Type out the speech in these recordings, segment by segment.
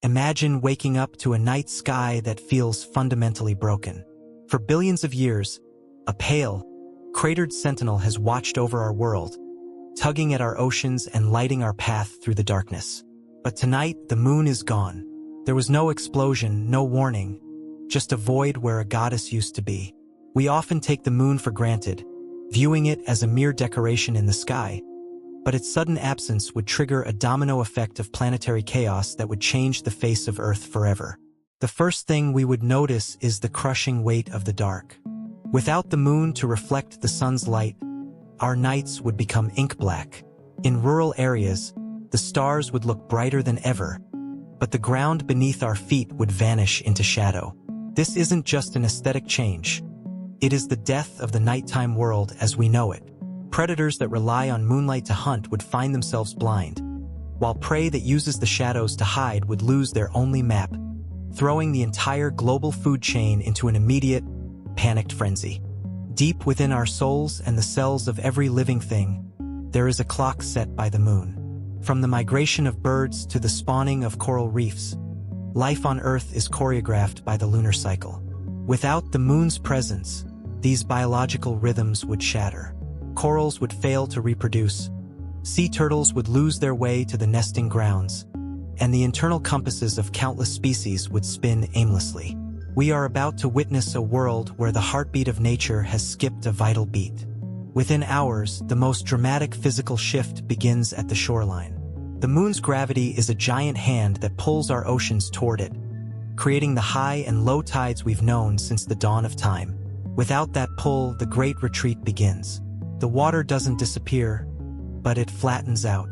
Imagine waking up to a night sky that feels fundamentally broken. For billions of years, a pale, cratered sentinel has watched over our world, tugging at our oceans and lighting our path through the darkness. But tonight, the moon is gone. There was no explosion, no warning, just a void where a goddess used to be. We often take the moon for granted, viewing it as a mere decoration in the sky, but its sudden absence would trigger a domino effect of planetary chaos that would change the face of Earth forever. The first thing we would notice is the crushing weight of the dark. Without the moon to reflect the sun's light, our nights would become ink black. In rural areas, the stars would look brighter than ever, but the ground beneath our feet would vanish into shadow. This isn't just an aesthetic change. It is the death of the nighttime world as we know it. Predators that rely on moonlight to hunt would find themselves blind, while prey that uses the shadows to hide would lose their only map, throwing the entire global food chain into an immediate, panicked frenzy. Deep within our souls and the cells of every living thing, there is a clock set by the moon. From the migration of birds to the spawning of coral reefs, life on Earth is choreographed by the lunar cycle. Without the moon's presence, these biological rhythms would shatter. Corals would fail to reproduce, sea turtles would lose their way to the nesting grounds, and the internal compasses of countless species would spin aimlessly. We are about to witness a world where the heartbeat of nature has skipped a vital beat. Within hours, the most dramatic physical shift begins at the shoreline. The moon's gravity is a giant hand that pulls our oceans toward it, creating the high and low tides we've known since the dawn of time. Without that pull, the great retreat begins. The water doesn't disappear, but it flattens out.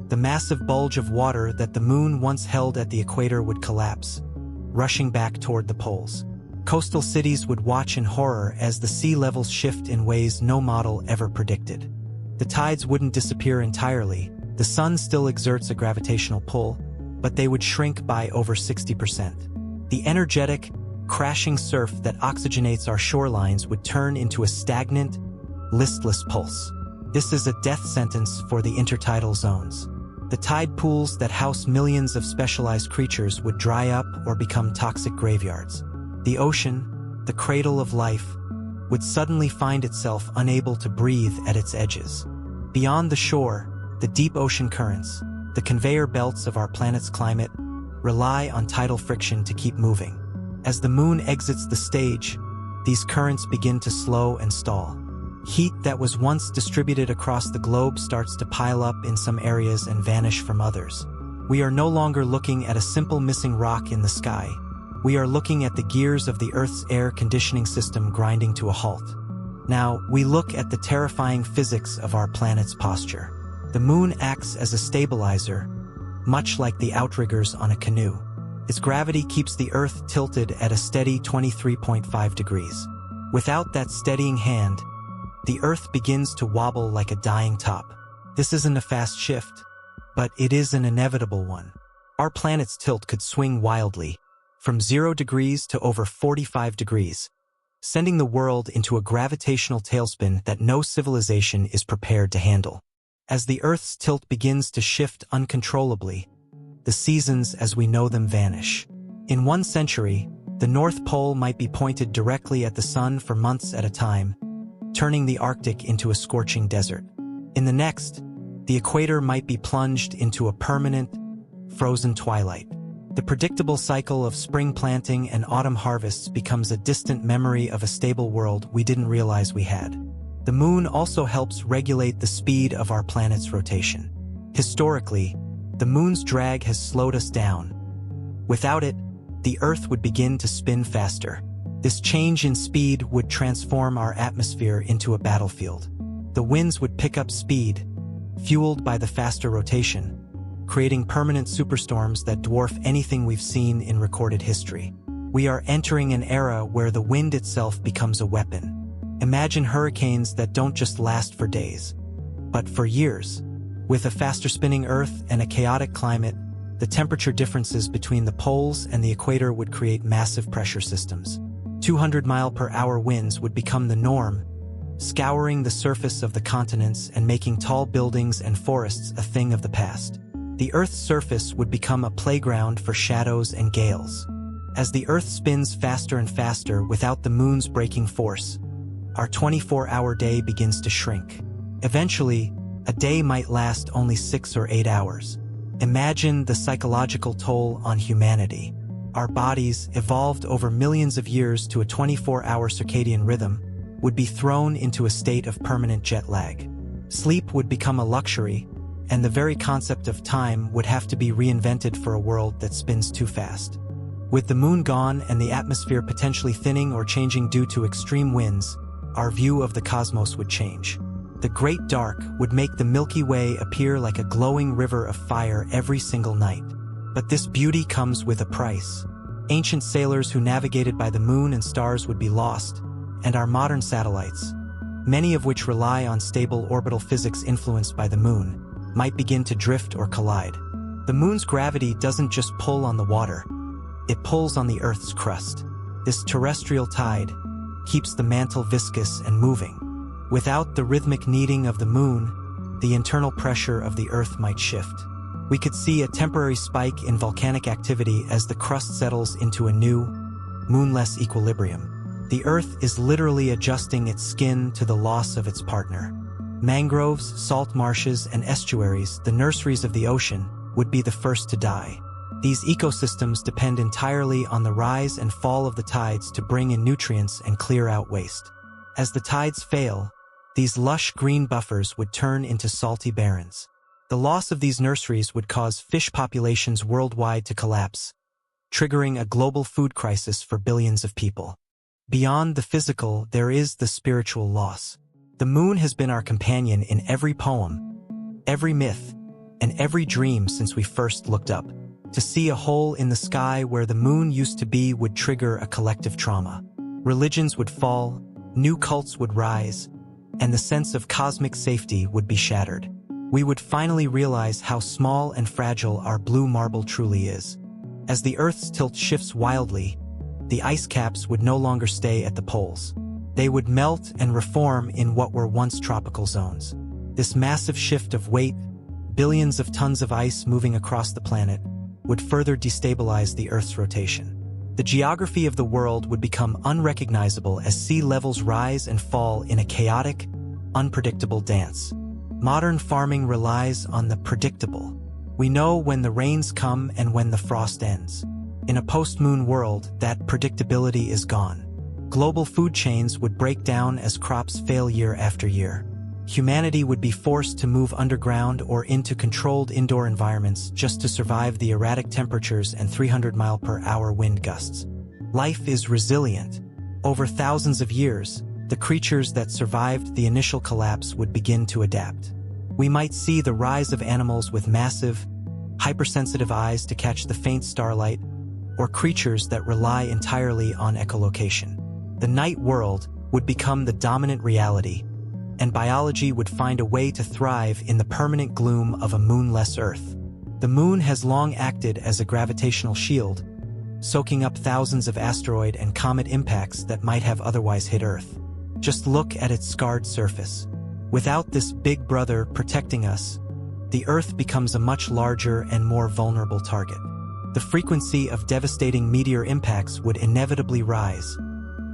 The massive bulge of water that the moon once held at the equator would collapse, rushing back toward the poles. Coastal cities would watch in horror as the sea levels shift in ways no model ever predicted. The tides wouldn't disappear entirely. The sun still exerts a gravitational pull, but they would shrink by over 60%. The energetic, crashing surf that oxygenates our shorelines would turn into a stagnant, listless pulse. This is a death sentence for the intertidal zones. The tide pools that house millions of specialized creatures would dry up or become toxic graveyards. The ocean, the cradle of life, would suddenly find itself unable to breathe at its edges. Beyond the shore, the deep ocean currents, the conveyor belts of our planet's climate, rely on tidal friction to keep moving. As the moon exits the stage, these currents begin to slow and stall. Heat that was once distributed across the globe starts to pile up in some areas and vanish from others. We are no longer looking at a simple missing rock in the sky. We are looking at the gears of the Earth's air conditioning system grinding to a halt. Now, we look at the terrifying physics of our planet's posture. The moon acts as a stabilizer, much like the outriggers on a canoe. Its gravity keeps the Earth tilted at a steady 23.5 degrees. Without that steadying hand, the Earth begins to wobble like a dying top. This isn't a fast shift, but it is an inevitable one. Our planet's tilt could swing wildly, from 0 degrees to over 45 degrees, sending the world into a gravitational tailspin that no civilization is prepared to handle. As the Earth's tilt begins to shift uncontrollably, the seasons as we know them vanish. In 1 century, the North Pole might be pointed directly at the sun for months at a time, turning the Arctic into a scorching desert. In the next, the equator might be plunged into a permanent, frozen twilight. The predictable cycle of spring planting and autumn harvests becomes a distant memory of a stable world we didn't realize we had. The moon also helps regulate the speed of our planet's rotation. Historically, the moon's drag has slowed us down. Without it, the Earth would begin to spin faster. This change in speed would transform our atmosphere into a battlefield. The winds would pick up speed, fueled by the faster rotation, creating permanent superstorms that dwarf anything we've seen in recorded history. We are entering an era where the wind itself becomes a weapon. Imagine hurricanes that don't just last for days, but for years. With a faster spinning Earth and a chaotic climate, the temperature differences between the poles and the equator would create massive pressure systems. 200-mile-per-hour winds would become the norm, scouring the surface of the continents and making tall buildings and forests a thing of the past. The Earth's surface would become a playground for shadows and gales. As the Earth spins faster and faster without the moon's braking force, our 24-hour day begins to shrink. Eventually, a day might last only 6 or 8 hours. Imagine the psychological toll on humanity. Our bodies, evolved over millions of years to a 24-hour circadian rhythm, would be thrown into a state of permanent jet lag. Sleep would become a luxury, and the very concept of time would have to be reinvented for a world that spins too fast. With the moon gone and the atmosphere potentially thinning or changing due to extreme winds, our view of the cosmos would change. The Great Dark would make the Milky Way appear like a glowing river of fire every single night. But this beauty comes with a price. Ancient sailors who navigated by the moon and stars would be lost, and our modern satellites, many of which rely on stable orbital physics influenced by the moon, might begin to drift or collide. The moon's gravity doesn't just pull on the water, it pulls on the Earth's crust. This terrestrial tide keeps the mantle viscous and moving. Without the rhythmic kneading of the moon, the internal pressure of the Earth might shift. We could see a temporary spike in volcanic activity as the crust settles into a new, moonless equilibrium. The Earth is literally adjusting its skin to the loss of its partner. Mangroves, salt marshes, and estuaries, the nurseries of the ocean, would be the first to die. These ecosystems depend entirely on the rise and fall of the tides to bring in nutrients and clear out waste. As the tides fail, these lush green buffers would turn into salty barrens. The loss of these nurseries would cause fish populations worldwide to collapse, triggering a global food crisis for billions of people. Beyond the physical, there is the spiritual loss. The moon has been our companion in every poem, every myth, and every dream since we first looked up. To see a hole in the sky where the moon used to be would trigger a collective trauma. Religions would fall, new cults would rise, and the sense of cosmic safety would be shattered. We would finally realize how small and fragile our blue marble truly is. As the Earth's tilt shifts wildly, the ice caps would no longer stay at the poles. They would melt and reform in what were once tropical zones. This massive shift of weight, billions of tons of ice moving across the planet, would further destabilize the Earth's rotation. The geography of the world would become unrecognizable as sea levels rise and fall in a chaotic, unpredictable dance. Modern farming relies on the predictable. We know when the rains come and when the frost ends. In a post-moon world, that predictability is gone. Global food chains would break down as crops fail year after year. Humanity would be forced to move underground or into controlled indoor environments just to survive the erratic temperatures and 300-mile-per-hour wind gusts. Life is resilient. Over thousands of years, the creatures that survived the initial collapse would begin to adapt. We might see the rise of animals with massive, hypersensitive eyes to catch the faint starlight, or creatures that rely entirely on echolocation. The night world would become the dominant reality, and biology would find a way to thrive in the permanent gloom of a moonless Earth. The moon has long acted as a gravitational shield, soaking up thousands of asteroid and comet impacts that might have otherwise hit Earth. Just look at its scarred surface. Without this big brother protecting us, the Earth becomes a much larger and more vulnerable target. The frequency of devastating meteor impacts would inevitably rise,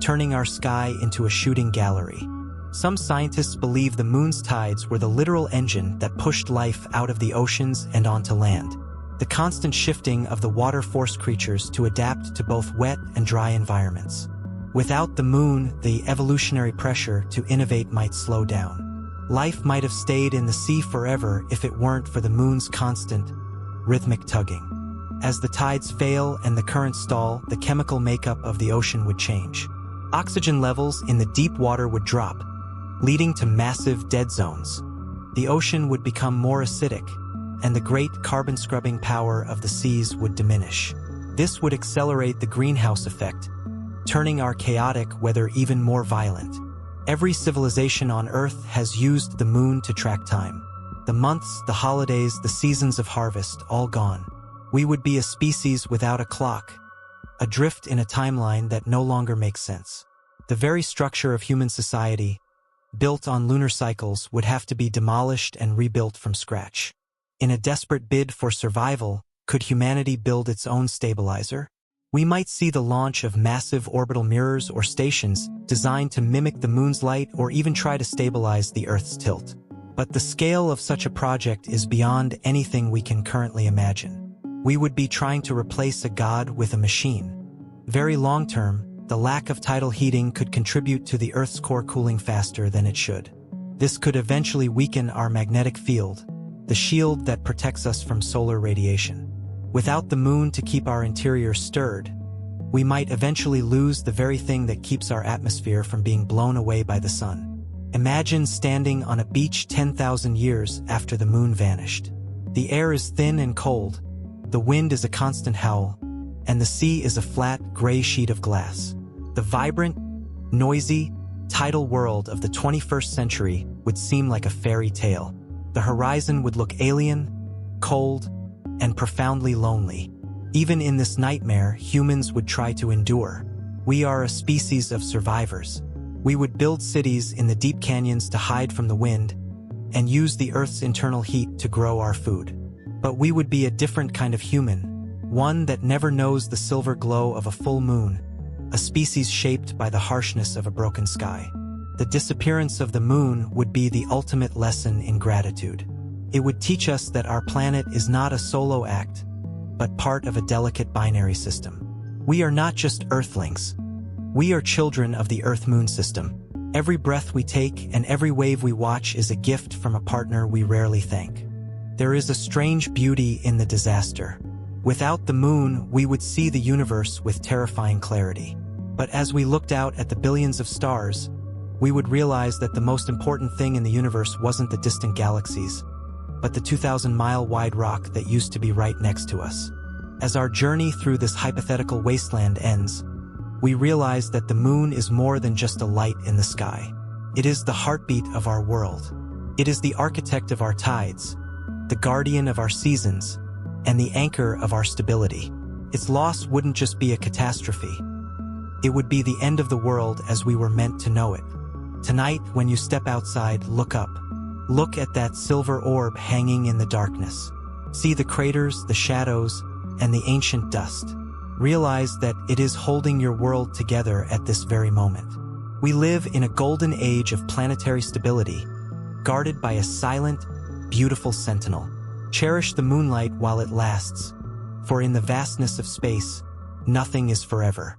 turning our sky into a shooting gallery. Some scientists believe the moon's tides were the literal engine that pushed life out of the oceans and onto land. The constant shifting of the water forced creatures to adapt to both wet and dry environments. Without the moon, the evolutionary pressure to innovate might slow down. Life might have stayed in the sea forever if it weren't for the moon's constant, rhythmic tugging. As the tides fail and the currents stall, the chemical makeup of the ocean would change. Oxygen levels in the deep water would drop, leading to massive dead zones. The ocean would become more acidic, and the great carbon-scrubbing power of the seas would diminish. This would accelerate the greenhouse effect, turning our chaotic weather even more violent. Every civilization on Earth has used the moon to track time. The months, the holidays, the seasons of harvest, all gone. We would be a species without a clock, adrift in a timeline that no longer makes sense. The very structure of human society, built on lunar cycles, would have to be demolished and rebuilt from scratch. In a desperate bid for survival, could humanity build its own stabilizer? We might see the launch of massive orbital mirrors or stations designed to mimic the moon's light or even try to stabilize the Earth's tilt. But the scale of such a project is beyond anything we can currently imagine. We would be trying to replace a god with a machine. Very long-term, the lack of tidal heating could contribute to the Earth's core cooling faster than it should. This could eventually weaken our magnetic field, the shield that protects us from solar radiation. Without the moon to keep our interior stirred, we might eventually lose the very thing that keeps our atmosphere from being blown away by the sun. Imagine standing on a beach 10,000 years after the moon vanished. The air is thin and cold, the wind is a constant howl, and the sea is a flat, gray sheet of glass. The vibrant, noisy, tidal world of the 21st century would seem like a fairy tale. The horizon would look alien, cold, and profoundly lonely. Even in this nightmare, humans would try to endure. We are a species of survivors. We would build cities in the deep canyons to hide from the wind and use the Earth's internal heat to grow our food. But we would be a different kind of human, one that never knows the silver glow of a full moon, a species shaped by the harshness of a broken sky. The disappearance of the moon would be the ultimate lesson in gratitude. It would teach us that our planet is not a solo act, but part of a delicate binary system. We are not just Earthlings. We are children of the Earth-Moon system. Every breath we take and every wave we watch is a gift from a partner we rarely thank. There is a strange beauty in the disaster. Without the moon, we would see the universe with terrifying clarity. But as we looked out at the billions of stars, we would realize that the most important thing in the universe wasn't the distant galaxies, but the 2,000-mile-wide rock that used to be right next to us. As our journey through this hypothetical wasteland ends, we realize that the moon is more than just a light in the sky. It is the heartbeat of our world. It is the architect of our tides, the guardian of our seasons, and the anchor of our stability. Its loss wouldn't just be a catastrophe. It would be the end of the world as we were meant to know it. Tonight, when you step outside, look up. Look at that silver orb hanging in the darkness. See the craters, the shadows, and the ancient dust. Realize that it is holding your world together at this very moment. We live in a golden age of planetary stability, guarded by a silent, beautiful sentinel. Cherish the moonlight while it lasts, for in the vastness of space, nothing is forever.